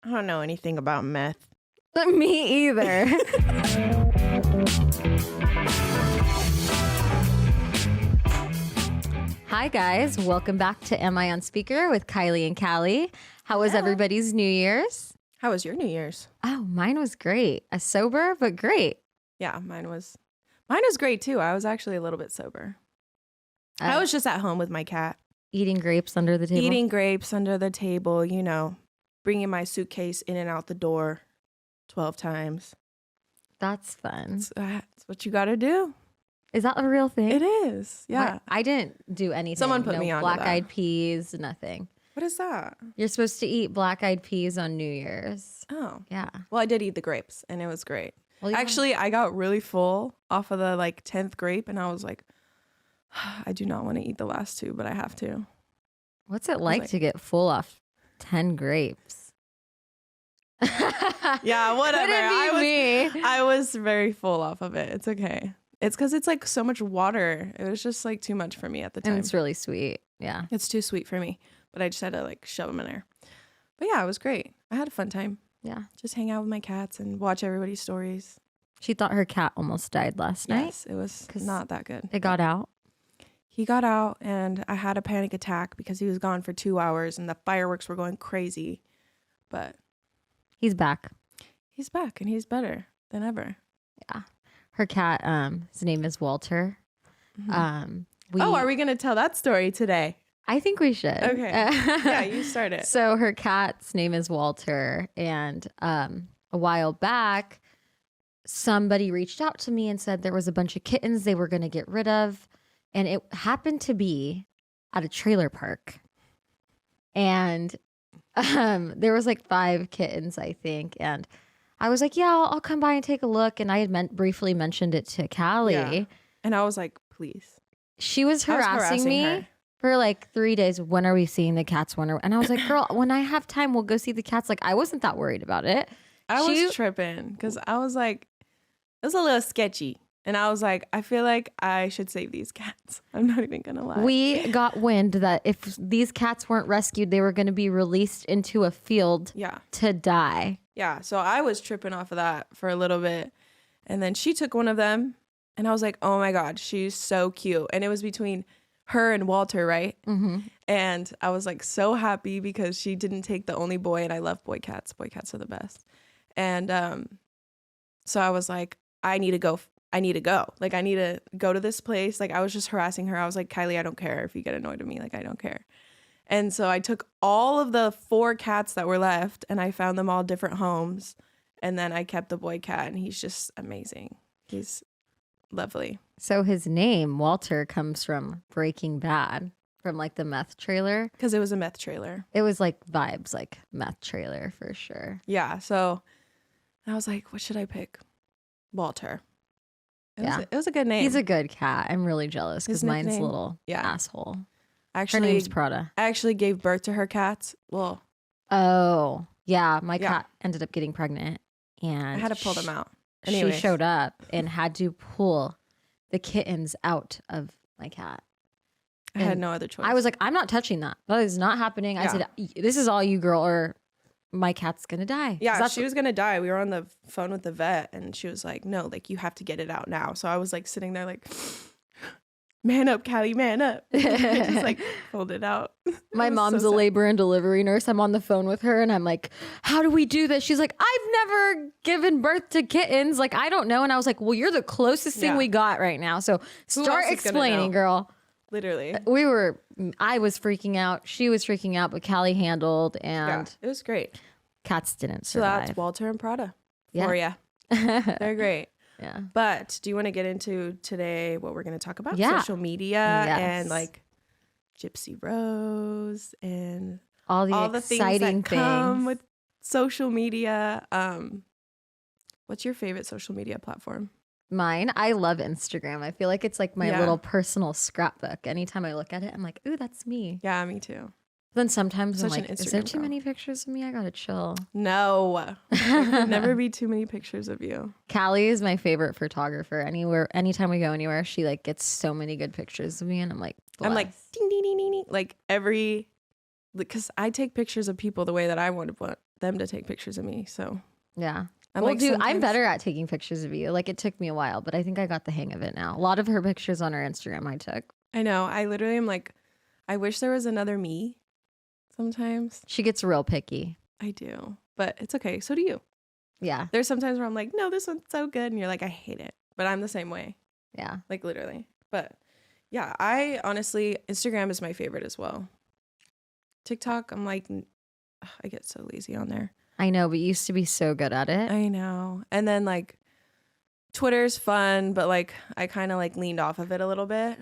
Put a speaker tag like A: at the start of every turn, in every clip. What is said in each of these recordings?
A: I don't know anything about meth.
B: Me either. Hi, guys. Welcome back to Am I on Speaker with Cali and Kylee. How was everybody's New Year's?
A: How was your New Year's?
B: Oh, mine was great. Sober, but great.
A: Yeah, mine was great too. I was actually a little bit sober. I was just at home with my cat.
B: Eating grapes under the table.
A: Eating grapes under the table, you know, bringing my suitcase in and out the door 12 times.
B: That's fun.
A: That's what you got to do.
B: Is that a real thing?
A: It is. Yeah.
B: I didn't do anything.
A: Someone put me on
B: black-eyed peas, nothing.
A: What is that?
B: You're supposed to eat black-eyed peas on New Year's.
A: Oh.
B: Yeah.
A: Well, I did eat the grapes and it was great.
B: Well, yeah.
A: Actually, I got really full off of the 10th grape and I was like, I do not want to eat the last two, but I have to.
B: What's it like to get full off 10 grapes?
A: Yeah, whatever. I was very full off of it. It's okay. It's because it's so much water. It was just too much for me at the time.
B: And it's really sweet. Yeah.
A: It's too sweet for me, but I just had to shove them in there. But yeah, it was great. I had a fun time.
B: Yeah.
A: Just hang out with my cats and watch everybody's stories.
B: She thought her cat almost died last night.
A: Yes, it was not that good.
B: It got out.
A: He got out and I had a panic attack because he was gone for 2 hours and the fireworks were going crazy. But
B: he's back.
A: He's back and he's better than ever.
B: Yeah. Her cat, his name is Walter.
A: Mm-hmm. Are we going to tell that story today?
B: I think we should.
A: Okay. Yeah, you start it.
B: So her cat's name is Walter. And a while back, somebody reached out to me and said there was a bunch of kittens they were going to get rid of. And it happened to be at a trailer park. And there was 5 kittens, I think. And I was like, yeah, I'll come by and take a look. And I had briefly mentioned it to Cali. Yeah.
A: And I was like, please.
B: She was harassing me her for 3 days. When are we seeing the cats? And I was like, girl, when I have time, we'll go see the cats. I wasn't that worried about it.
A: I was tripping because I was like, it was a little sketchy. And I was like, I feel like I should save these cats. I'm not even going to lie.
B: We got wind that if these cats weren't rescued, they were going to be released into a field to die.
A: Yeah. So I was tripping off of that for a little bit. And then she took one of them. And I was like, oh my God, she's so cute. And it was between her and Walter, right?
B: Mm-hmm.
A: And I was so happy because she didn't take the only boy. And I love boy cats. Boy cats are the best. And so I was like, I need to go. I need to go to this place. I was just harassing her. I was like, Kylee, I don't care if you get annoyed with me. I don't care. And so I took all of the 4 cats that were left and I found them all different homes. And then I kept the boy cat and he's just amazing. He's lovely.
B: So his name, Walter, comes from Breaking Bad, from the meth trailer.
A: Because it was a meth trailer.
B: It was vibes, meth trailer for sure.
A: Yeah. So I was like, what should I pick? Walter. It was a good name.
B: He's a good cat. I'm really jealous because mine's a little asshole. Her name's Prada.
A: I actually gave birth to her cats. Well.
B: Oh, yeah. My cat ended up getting pregnant. And
A: I had to pull them out.
B: Anyways. She showed up and had to pull the kittens out of my cat.
A: I had no other choice.
B: I was like, I'm not touching that. That is not happening. I said, this is all you, girl, or my cat's gonna die.
A: Yeah, she was gonna die. We were on the phone with the vet and she was like, no, you have to get it out now. So I was sitting there man up, Cali, man up. Just pulled it out.
B: My mom's a labor and delivery nurse. I'm on the phone with her and I'm like, how do we do this? She's like, I've never given birth to kittens. I don't know. And I was like, well, you're the closest thing we got right now. So start explaining, girl.
A: Literally.
B: I was freaking out. She was freaking out, but Cali handled and
A: it was great.
B: Cats didn't survive.
A: So that's Walter and Prada for you. They're great.
B: Yeah.
A: But do you want to get into today what we're going to talk about?
B: Yeah.
A: Social media and Gypsy Rose and
B: all
A: the
B: exciting
A: things that come with social media. What's your favorite social media platform?
B: Mine, I love Instagram. I feel like it's my little personal scrapbook. Anytime I look at it, I'm like, ooh, that's me.
A: Yeah, me too.
B: Then sometimes I'm like, is there too many pictures of me? I gotta chill.
A: No, there could never be too many pictures of you.
B: Callie is my favorite photographer. Anytime we go anywhere, she gets so many good pictures of me, and I'm like, blessed.
A: I'm like, ding, ding, ding, ding, ding. Because I take pictures of people the way that I want them to take pictures of me. So
B: Yeah.
A: I'm
B: Well,
A: like,
B: dude, I'm
A: sometimes-
B: better at taking pictures of you. Like, it took me a while, but I think I got the hang of it now. A lot of her pictures on her Instagram I took.
A: I know. I literally am like, I wish there was another me sometimes.
B: She gets real picky.
A: I do, but it's okay. So do you.
B: Yeah.
A: There's sometimes where I'm like, no, this one's so good. And you're like, I hate it. But I'm the same way.
B: Yeah.
A: Like literally. But yeah, I honestly, Instagram is my favorite as well. TikTok, I'm like, I get so lazy on there.
B: I know, but you used to be so good at it.
A: I know. And then like Twitter's fun, but like I kind of like leaned off of it a little bit.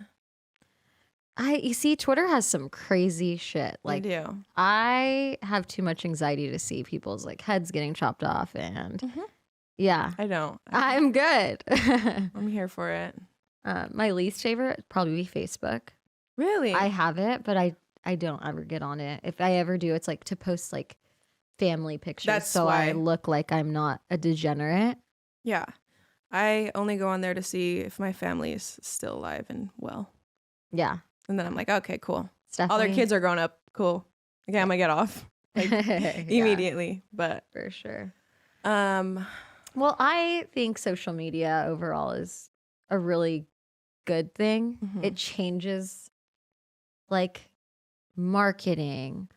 B: You see, Twitter has some crazy shit.
A: I
B: Like,
A: do.
B: I have too much anxiety to see people's like heads getting chopped off, and yeah,
A: I don't.
B: I'm good.
A: I'm here for it.
B: My least favorite would probably be Facebook.
A: Really?
B: I have it, but I don't ever get on it. If I ever do, it's like to post like family pictures,
A: That's
B: so
A: why.
B: I look like I'm not a degenerate.
A: Yeah. I only go on there to see if my family is still alive and well.
B: Yeah,
A: And then I'm like, okay, cool.
B: it's
A: All their
B: definitely
A: kids are grown up. Cool. Okay, I'm gonna get off like
B: Yeah,
A: immediately. But
B: for sure.
A: um,
B: Well, I think social media overall is a really good thing.
A: Mhm.
B: It changes like marketing.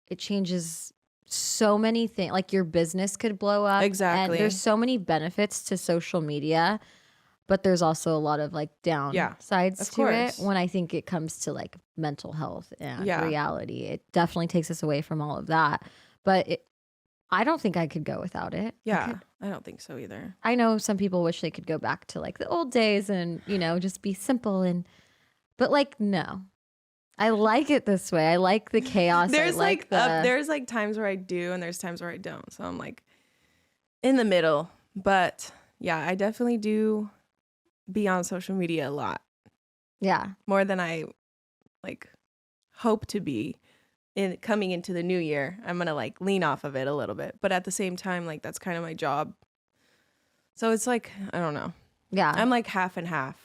B: It changes so many things. Like your business could blow up.
A: Exactly.
B: And there's so many benefits to social media, but there's also a lot of like downsides
A: of
B: to
A: course.
B: it when I think it comes to like mental health and
A: Yeah.
B: reality. It definitely takes us away from all of that. But I don't think I could go without it.
A: yeah, I don't think so either.
B: I know some people wish they could go back to like the old days and, just be simple but like, no. I like it this way. I like the chaos.
A: There's
B: I like the,
A: there's like times where I do and there's times where I don't. So I'm like in the middle. But yeah, I definitely do be on social media a lot
B: yeah.
A: more than I like hope to be in coming into the new year. I'm gonna like lean off of it a little bit, but at the same time, like that's kind of my job. So it's like, I don't know.
B: Yeah.
A: I'm like half and half.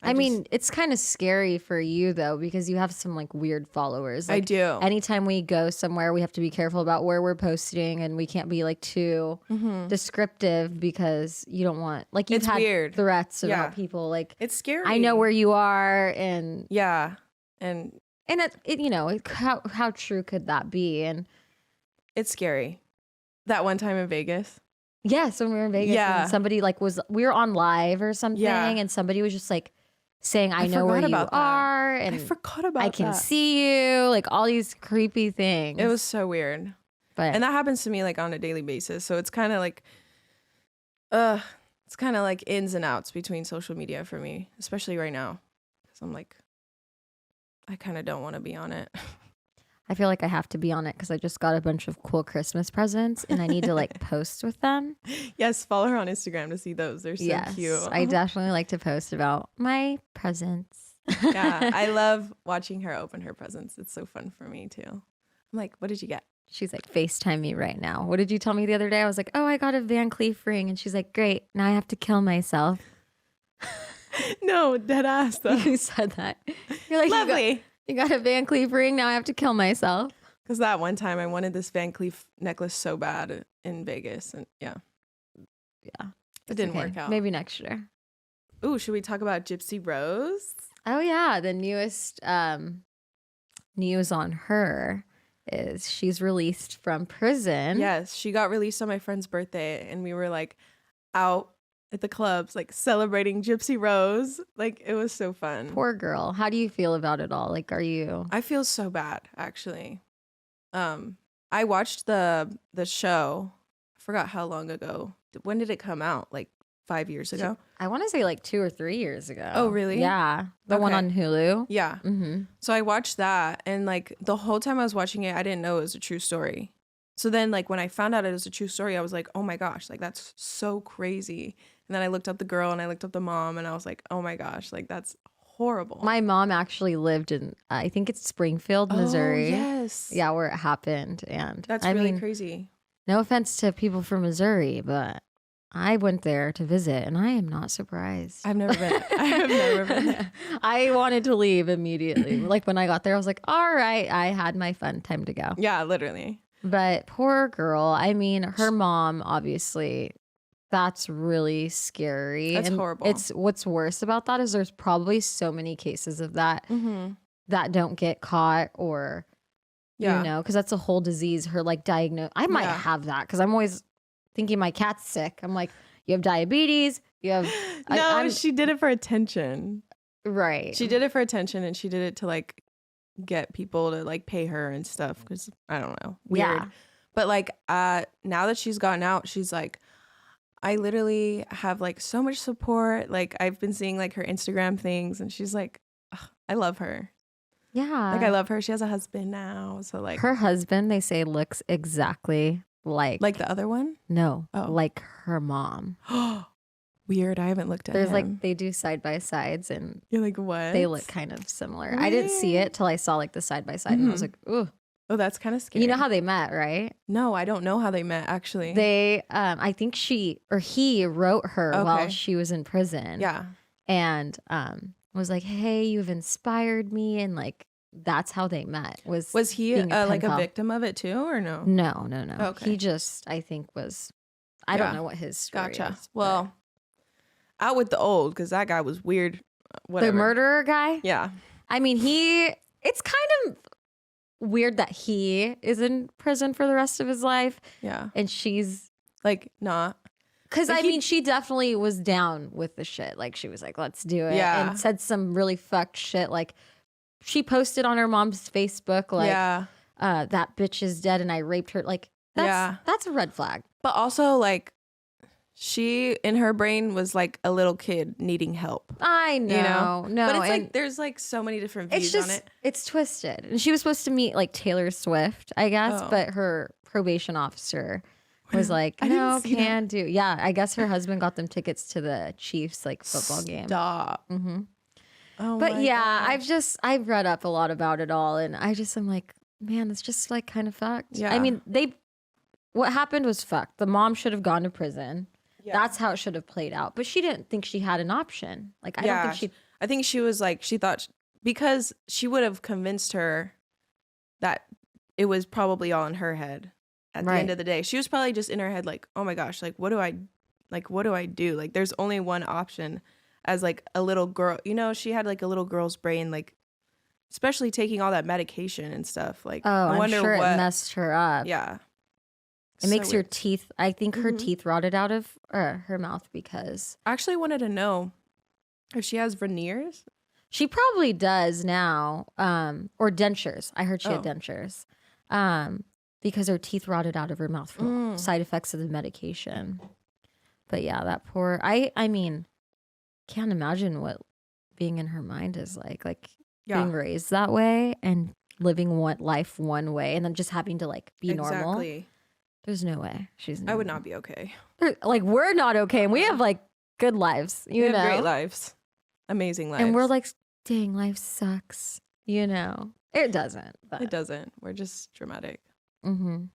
B: I mean, it's kind of scary for you though, because you have some like weird followers.
A: I
B: Like,
A: do.
B: anytime we go somewhere, we have to be careful about where we're posting, and we can't be like too descriptive because you don't want like you've
A: It's
B: had
A: weird.
B: threats
A: Yeah.
B: about people like
A: It's scary.
B: I know where you are, and
A: Yeah. And
B: how true could that be? And
A: it's scary. That one time in Vegas.
B: yes, when we were in Vegas,
A: Yeah.
B: and somebody like we were on live or something,
A: Yeah.
B: and somebody was just like saying, I know
A: forgot
B: where you
A: about that.
B: are, and
A: I forgot about
B: I can
A: that.
B: see you, like all these creepy things.
A: It was so weird.
B: but
A: And that happens to me like on a daily basis. So it's kind of like it's kind of like ins and outs between social media for me, especially right now. Cuz I'm like I kind of don't want to be on it.
B: I feel like I have to be on it because I just got a bunch of cool Christmas presents, and I need to like post with them.
A: Yes, follow her on Instagram to see those. They're so
B: Yes,
A: cute.
B: I definitely like to post about my presents.
A: Yeah, I love watching her open her presents. It's so fun for me too. I'm like, what did you get?
B: She's like, FaceTime me right now. What did you tell me the other day? I was like, oh, I got a Van Cleef ring. And she's like, great. Now I have to kill myself.
A: No, dead ass though.
B: You said that. You're like,
A: Lovely.
B: You got a Van Cleef ring. Now I have to kill myself.
A: Because that one time I wanted this Van Cleef necklace so bad in Vegas. And yeah,
B: Yeah.
A: it didn't work out.
B: Maybe next year.
A: Ooh, should we talk about Gypsy Rose?
B: Oh, yeah. The newest news on her is she's released from prison.
A: Yes, she got released on my friend's birthday, and we were like out at the clubs, like celebrating Gypsy Rose. Like it was so fun.
B: Poor girl. How do you feel about it all? Like, are you?
A: I feel so bad, actually. I watched the show. I forgot how long ago. When did it come out? Like 5 years ago?
B: I want to say like 2 or 3 years ago.
A: Oh, really?
B: Yeah. The one
A: Okay.
B: on Hulu.
A: Yeah.
B: Mm-hmm.
A: So I watched that, and like the whole time I was watching it, I didn't know it was a true story. So then like when I found out it was a true story, I was like, oh my gosh, like that's so crazy. And then I looked up the girl and I looked up the mom, and I was like, oh my gosh, like that's horrible.
B: My mom actually lived in, I think it's Springfield, Missouri.
A: Oh, yes.
B: Yeah, where it happened. And
A: That's
B: I
A: really
B: mean,
A: crazy.
B: no offense to people from Missouri, but I went there to visit, and I am not surprised.
A: I've never been. I have never been there.
B: I wanted to leave immediately. Like when I got there, I was like, all right, I had my fun, time to go.
A: Yeah, literally.
B: But poor girl. I mean, her mom, obviously, that's really scary.
A: That's
B: and
A: horrible.
B: It's what's worse about that is there's probably so many cases of that that don't get caught or, you know, because that's a whole disease. Her like diagnose. I might have that because I'm always thinking my cat's sick. I'm like, you have diabetes. You have.
A: No, she did it for attention.
B: Right.
A: She did it for attention, and she did it to like get people to like pay her and stuff because I don't know, weird. But like now that she's gotten out, she's like, I literally have like so much support. Like I've been seeing like her Instagram things, and she's like, I love her.
B: Yeah.
A: Like I love her. She has a husband now, so like
B: her husband, they say looks exactly like
A: the other one.
B: No, like her mom.
A: Weird. I haven't looked at
B: There's
A: him.
B: like they do side by sides and
A: you're like, what?
B: They look kind of similar. I didn't see it till I saw like the side by side and I was like, ooh.
A: Oh, that's kind of scary.
B: You know how they met, right?
A: No, I don't know how they met actually.
B: They I think he wrote her while she was in prison.
A: Yeah.
B: And was like, hey, you've inspired me, and like that's how they met. Was
A: he like a victim of it too, or no?
B: No.
A: Okay.
B: He just, I think, was. I don't know what his story is.
A: Well, out with the old, because that guy was weird. Whatever.
B: The murderer guy.
A: Yeah.
B: I mean, it's kind of weird that he is in prison for the rest of his life.
A: Yeah.
B: And she's
A: like not.
B: Because I mean, she definitely was down with the shit. Like she was like, let's do it.
A: Yeah.
B: And said some really fucked shit. Like she posted on her mom's Facebook, like, that bitch is dead and I raped her. Like, that's a red flag.
A: But also, like, she in her brain was like a little kid needing help.
B: I know.
A: You know?
B: No.
A: But it's like there's like so many different views on it.
B: It's twisted. And she was supposed to meet like Taylor Swift, I guess, but her probation officer was like, no, can't do. Yeah, I guess her husband got them tickets to the Chiefs like football game.
A: Stop.
B: Mm-hmm.
A: Oh,
B: but yeah, I've read up a lot about it all, and I just am like, man, it's just like kind of fucked.
A: Yeah.
B: I mean, what happened was fucked. The mom should have gone to prison. Yeah. That's how it should have played out. But she didn't think she had an option. Like
A: I think she was like, she thought because she would have convinced her that it was probably all in her head at the end of the day. She was probably just in her head like, oh my gosh, like what do I do? Like there's only one option. As like a little girl, you know, she had like a little girl's brain, like especially taking all that medication and stuff. Like, I wonder
B: I'm sure
A: what
B: it messed her up.
A: Yeah,
B: it makes your teeth. I think her teeth rotted out of her mouth because.
A: I actually wanted to know if she has veneers.
B: She probably does now, or dentures. I heard she had dentures, because her teeth rotted out of her mouth from side effects of the medication. But yeah, that poor. I mean. Can't imagine what being in her mind is like being raised that way and living life one way and then just having to like be normal. There's no way
A: I would not be okay.
B: Like we're not okay, and we have like good lives, you know,
A: great lives, amazing lives,
B: and we're like, dang, life sucks, you know. It doesn't. But.
A: It doesn't. We're just dramatic.
B: Mm-hmm.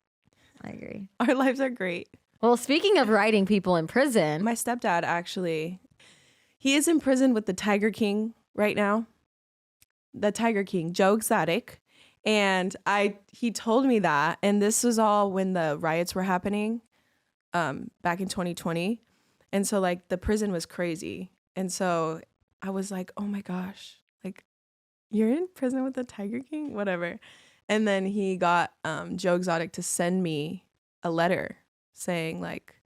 B: I agree.
A: Our lives are great.
B: Well, speaking of writing people in prison,
A: my stepdad actually. He is in prison with the Tiger King right now. The Tiger King, Joe Exotic. And he told me that. And this was all when the riots were happening back in 2020. And so like the prison was crazy. And so I was like, oh my gosh, like you're in prison with the Tiger King? Whatever. And then he got Joe Exotic to send me a letter saying like,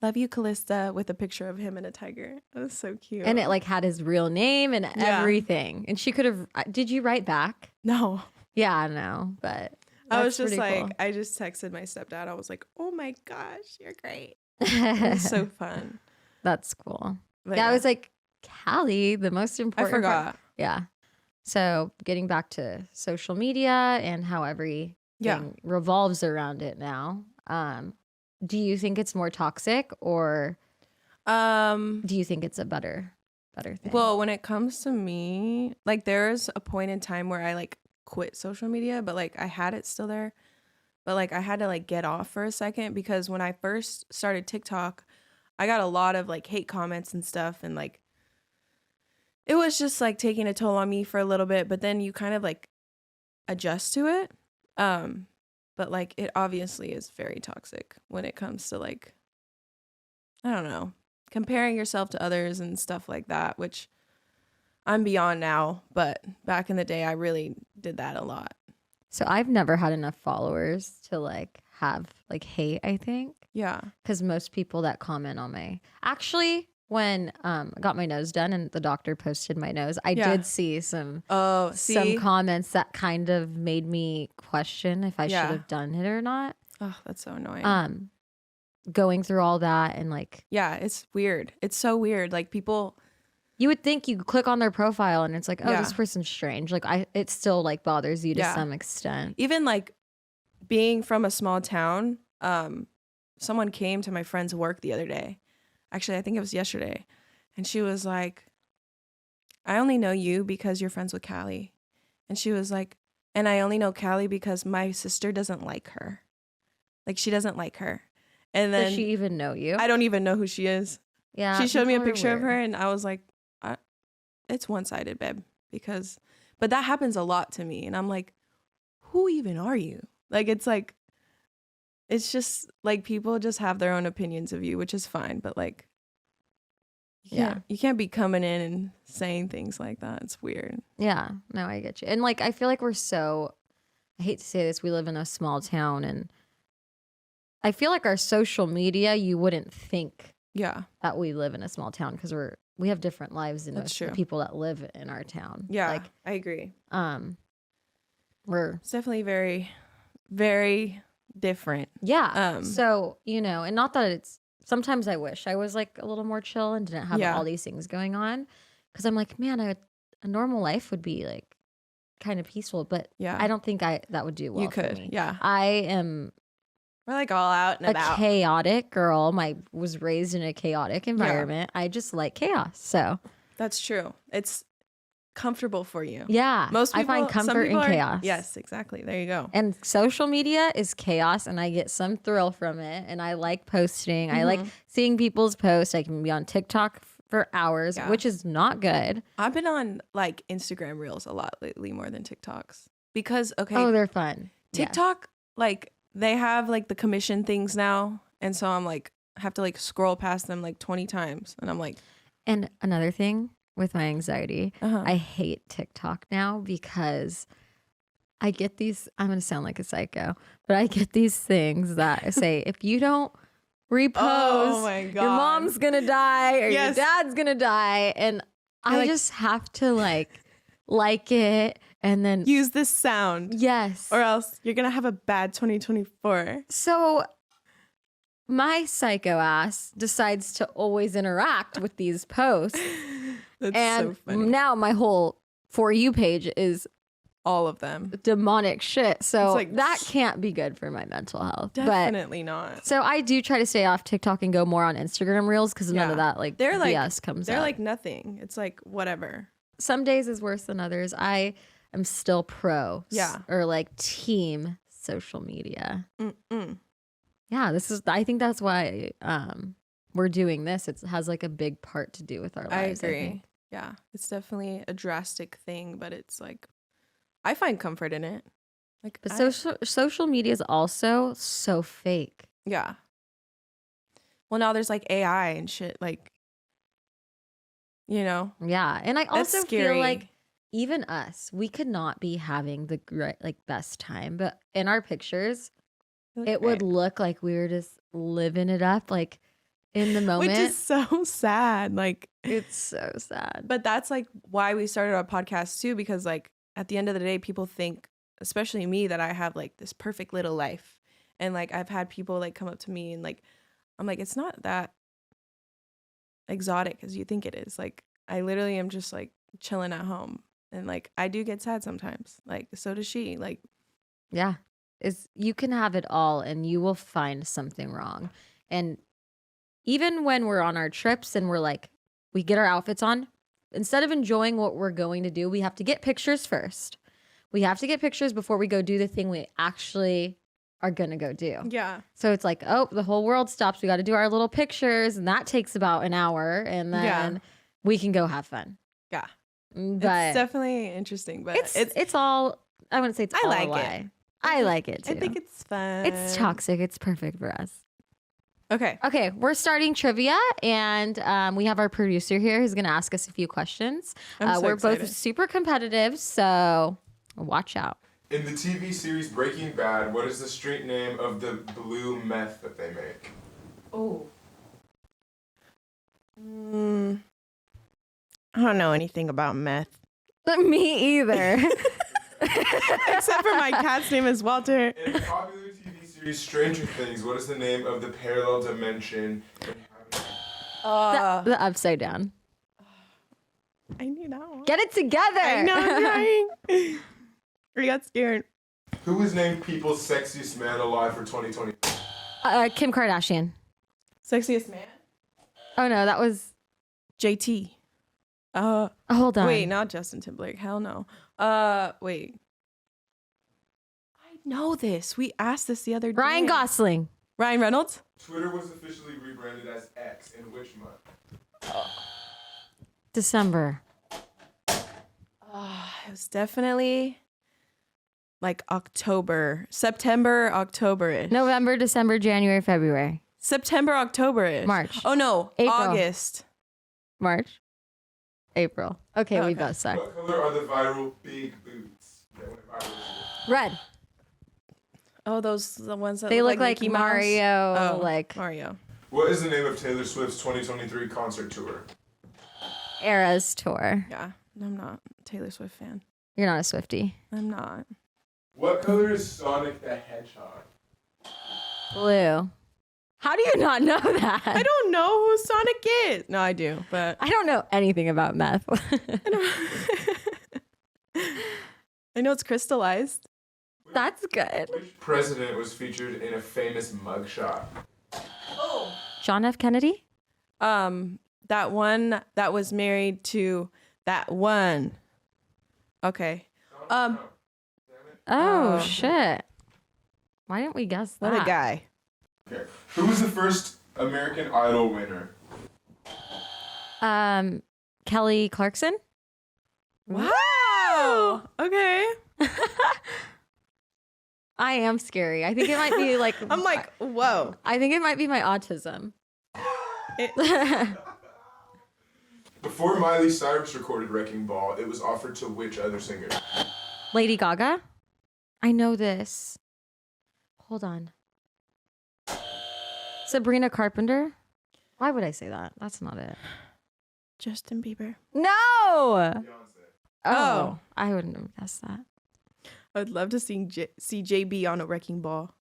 A: love you, Callista, with a picture of him and a tiger. It was so cute.
B: And it like had his real name and everything. And she could have, did you write back?
A: No.
B: Yeah, I know. But
A: I was just like,
B: cool.
A: I just texted my stepdad. I was like, oh my gosh, you're great. It was so fun.
B: That's cool.
A: But
B: yeah, I was like, Cali, the most important.
A: I forgot.
B: Yeah. So getting back to social media and how everything revolves around it now. Do you think it's more toxic or do you think it's a better thing?
A: Well, when it comes to me, like there's a point in time where I like quit social media, but like I had it still there. But like I had to like get off for a second because when I first started TikTok, I got a lot of like hate comments and stuff, and like it was just like taking a toll on me for a little bit, but then you kind of like adjust to it. But but like it obviously is very toxic when it comes to like, I don't know, comparing yourself to others and stuff like that, which I'm beyond now, but back in the day I really did that a lot.
B: So I've never had enough followers to like have like hate, I think.
A: Yeah.
B: Because most people that comment on my actually when I got my nose done and the doctor posted my nose, I did see some comments that kind of made me question if I should have done it or not.
A: Oh, that's so annoying.
B: Going through all that and like,
A: yeah, it's weird. It's so weird. Like people,
B: you would think you click on their profile and it's like, oh, this person's strange. Like it still like bothers you to some extent.
A: Even like being from a small town, someone came to my friend's work the other day. Actually, I think it was yesterday. And she was like, I only know you because you're friends with Cali. And she was like, and I only know Cali because my sister doesn't like her. Like she doesn't like her. And then
B: does she even know you?
A: I don't even know who she is.
B: Yeah.
A: She showed me a picture of her and I was like, it's one-sided, babe. But that happens a lot to me. And I'm like, who even are you? Like, it's just like people just have their own opinions of you, which is fine. But like, you can't be coming in and saying things like that. It's weird.
B: Yeah, no, I get you. And like, I feel like I hate to say this, we live in a small town and I feel like our social media, you wouldn't think that we live in a small town because we have different lives than most of the people that live in our town.
A: Yeah,
B: like,
A: I agree.
B: It's
A: definitely very, very different.
B: Yeah. So, and not that sometimes I wish I was like a little more chill and didn't have all these things going on. Cause I'm like, man, a normal life would be like kind of peaceful, but I don't think that would do well
A: you could.
B: For me.
A: Yeah.
B: We're
A: like all out and about.
B: A chaotic girl. Was raised in a chaotic environment. I just like chaos. So
A: that's true. It's comfortable for you.
B: Yeah.
A: Most people,
B: I find comfort in chaos.
A: Yes, exactly. There you go.
B: And social media is chaos and I get some thrill from it. And I like posting. I like seeing people's posts. I can be on TikTok for hours, which is not good.
A: I've been on like Instagram Reels a lot lately, more than TikToks. Because,
B: oh, they're fun.
A: TikTok, like they have like the commission things now. And so I'm like, I have to like scroll past them like 20 times. And I'm like.
B: And another thing with my anxiety, I hate TikTok now because I get these, I'm going to sound like a psycho, but I get these things that say, if you don't repost, your mom's going to die or your dad's going to die. And I just have to like it and then
A: use this sound.
B: Yes.
A: Or else you're going to have a bad 2024.
B: So my psycho ass decides to always interact with these posts.
A: That's
B: and
A: so funny.
B: Now my whole For You page is
A: all of them
B: demonic shit. So like, that can't be good for my mental health.
A: Definitely not.
B: So I do try to stay off TikTok and go more on Instagram Reels because none of that BS comes
A: They're
B: up.
A: like nothing. It's like whatever.
B: Some days is worse than others. I am still pro. Or like team social media. Yeah, I think that's why we're doing this. It has like a big part to do with our lives.
A: I agree. Yeah, it's definitely a drastic thing, but it's like, I find comfort in it. Like,
B: but social media is also so fake.
A: Yeah. Well, now there's like AI and shit, like,
B: Yeah, and I also feel like even us, we could not be having the best time, but in our pictures, it would look like we were just living it up, like in the moment.
A: Which is so sad. Like,
B: it's so sad.
A: But that's like why we started our podcast too, because like at the end of the day, people think, especially me, that I have like this perfect little life. And like I've had people like come up to me and like, I'm like, it's not that exotic as you think it is. Like I literally am just like chilling at home. And like I do get sad sometimes. Like so does she. Like,
B: yeah. You can have it all and you will find something wrong. And even when we're on our trips and we're like, we get our outfits on, instead of enjoying what we're going to do, we have to get pictures first. We have to get pictures before we go do the thing we actually are going to go do.
A: Yeah.
B: So it's like, oh, the whole world stops. We got to do our little pictures and that takes about an hour and then we can go have fun.
A: Yeah.
B: But
A: it's definitely interesting, but
B: it's all, I wouldn't say it's all
A: like
B: a lie. I like it too.
A: I think it's fun.
B: It's toxic. It's perfect for us.
A: Okay.
B: Okay, we're starting trivia, and we have our producer here who's going to ask us a few questions.
A: I'm so
B: we're
A: excited.
B: both super competitive, so watch out.
C: In the TV series Breaking Bad, what is the street name of the blue meth that they make?
A: Oh. I don't know anything about meth.
B: Me either.
A: Except for my cat's name is Walter.
C: In the popular TV series Stranger Things, what is the name of the parallel dimension?
B: The upside down.
A: I knew that one.
B: Get it together.
A: I know, I'm trying. I got scared.
C: Who was named People's Sexiest Man Alive for 2020?
B: Kim Kardashian.
A: Sexiest man?
B: Oh no, that was
A: JT.
B: hold on.
A: Wait, not Justin Timberlake. Hell no. Wait. I know this. We asked this the other day.
B: Ryan Gosling.
A: Ryan Reynolds?
C: Twitter was officially rebranded as X in which month?
B: December.
A: It was definitely like October. September, October-ish.
B: November, December, January, February.
A: September, October-ish.
B: March.
A: Oh no,
B: April.
A: August.
B: March. April. Okay, we
A: Okay.
B: both suck.
C: What color are the viral big boots that went viral this year?
B: Red.
A: Oh, those the ones that
B: They look like
A: Mickey Mouse?
B: Mario.
A: Oh,
B: Like
A: Mario.
C: What is the name of Taylor Swift's 2023 concert tour?
B: Eras tour.
A: Yeah, I'm not a Taylor Swift fan.
B: You're not a Swiftie.
A: I'm not.
C: What color is Sonic the Hedgehog?
B: Blue. How do you not know that?
A: I don't know who Sonic is. No, I do, but
B: I don't know anything about meth.
A: I know it's crystallized.
B: That's good.
C: Which president was featured in a famous mugshot?
B: John F. Kennedy?
A: That one that was married to that one. Okay.
C: Donald Trump.
B: Oh,
A: Oh.
B: shit. Why didn't we guess that?
A: What a guy.
C: Okay. Who was the first American Idol winner?
B: Kelly Clarkson?
A: Wow. Okay.
B: I am scary. I think it might be like
A: I'm like, whoa.
B: I think it might be my autism.
C: Before Miley Cyrus recorded Wrecking Ball, it was offered to which other singer?
B: Lady Gaga? I know this. Hold on. Sabrina Carpenter? Why would I say that? That's not it.
A: Justin Bieber.
B: No!
C: Beyonce.
B: Oh, I wouldn't have guessed that.
A: I'd love to see JB on a wrecking ball.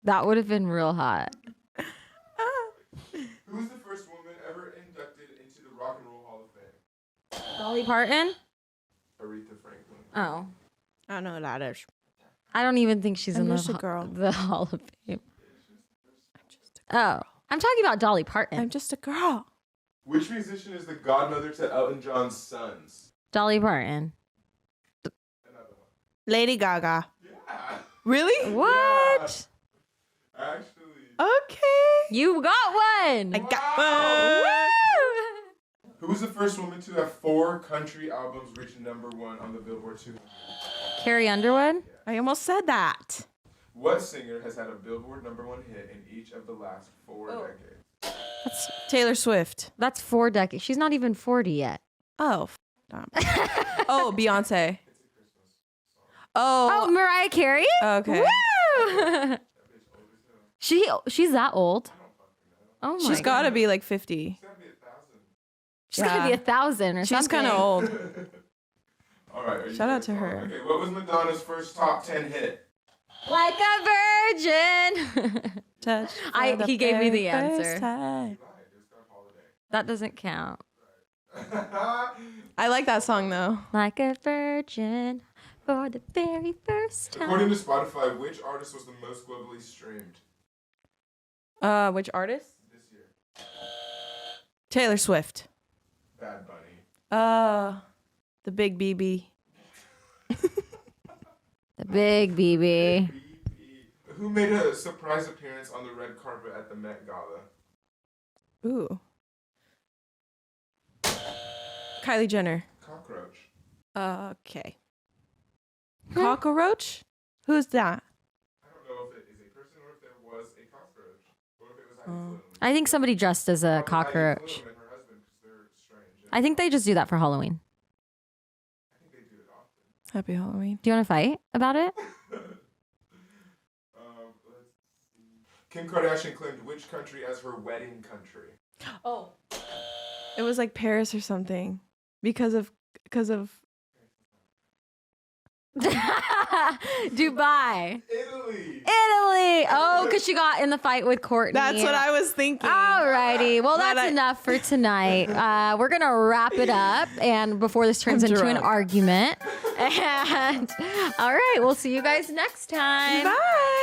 B: That would have been real hot.
C: Who was the first woman ever inducted into the Rock and Roll Hall of Fame?
B: Dolly Parton?
C: Aretha Franklin.
B: Oh.
A: I don't know what that is.
B: I don't even think she's
A: I'm
B: in the,
A: just a girl.
B: the Hall of Fame. Oh. I'm talking about Dolly Parton.
A: I'm just a girl.
C: Which musician is the godmother to Elton John's sons?
B: Dolly Parton.
C: Another one.
A: Lady Gaga.
C: Yeah.
A: Really?
B: What?
C: Actually.
A: Okay.
B: You got one.
A: I got
C: Wow.
A: one.
C: Who was the first woman to have 4 country albums reach #1 on the Billboard 200?
B: Carrie Underwood?
A: I almost said that.
C: What singer has had a Billboard #1 hit in each of the last 4 decades?
A: Taylor Swift.
B: That's 4 decades. She's not even 40 yet.
A: Oh. Oh, Beyonce.
C: It's a Christmas song.
B: Oh,
A: Oh.
B: Mariah Carey?
A: Okay.
B: Woo! She's that old. Oh my
A: She's got to
B: God.
A: be like 50.
C: It's gotta be 1,000.
B: She's gotta be
A: Yeah.
B: 1,000 or something.
A: She's kind of old.
C: All right. are you
A: Shout out
C: guys
A: to
C: on?
A: her.
C: Okay, what was Madonna's first top 10 hit?
B: Like a virgin.
A: Touch.
B: He gave me the answer.
C: You lied. It's got Holiday.
B: That doesn't count.
A: I like that song though.
B: Like a virgin for the very first
C: According
B: time.
C: to Spotify, which artist was the most globally streamed
A: Which artist?
C: this year?
A: Taylor Swift.
C: Bad Bunny.
A: The Big BB.
B: The big BB.
C: Who made a surprise appearance on the red carpet at the Met Gala?
A: Ooh. Kylie Jenner.
C: Cockroach.
A: Okay. Cockroach? Who's that?
C: I don't know if it is a person or if there was a cockroach. Or if it was Heidi Klum.
B: I think somebody dressed as a
C: Probably Heidi
B: cockroach.
C: Klum and her husband, 'cause they're strange.
B: I think they just do that for Halloween.
C: I think they do it often.
A: Happy Halloween.
B: Do you want to fight about it?
C: Let's see. Kim Kardashian claimed which country as her wedding country?
A: Oh. It was like Paris or something. Because of
B: Dubai.
C: Italy.
B: Oh, because she got in the fight with Courtney.
A: That's what I was thinking.
B: Alrighty. Well, that's enough for tonight. We're going to wrap it up. And before this turns into an argument. And all right. We'll see you guys next time.
A: Bye.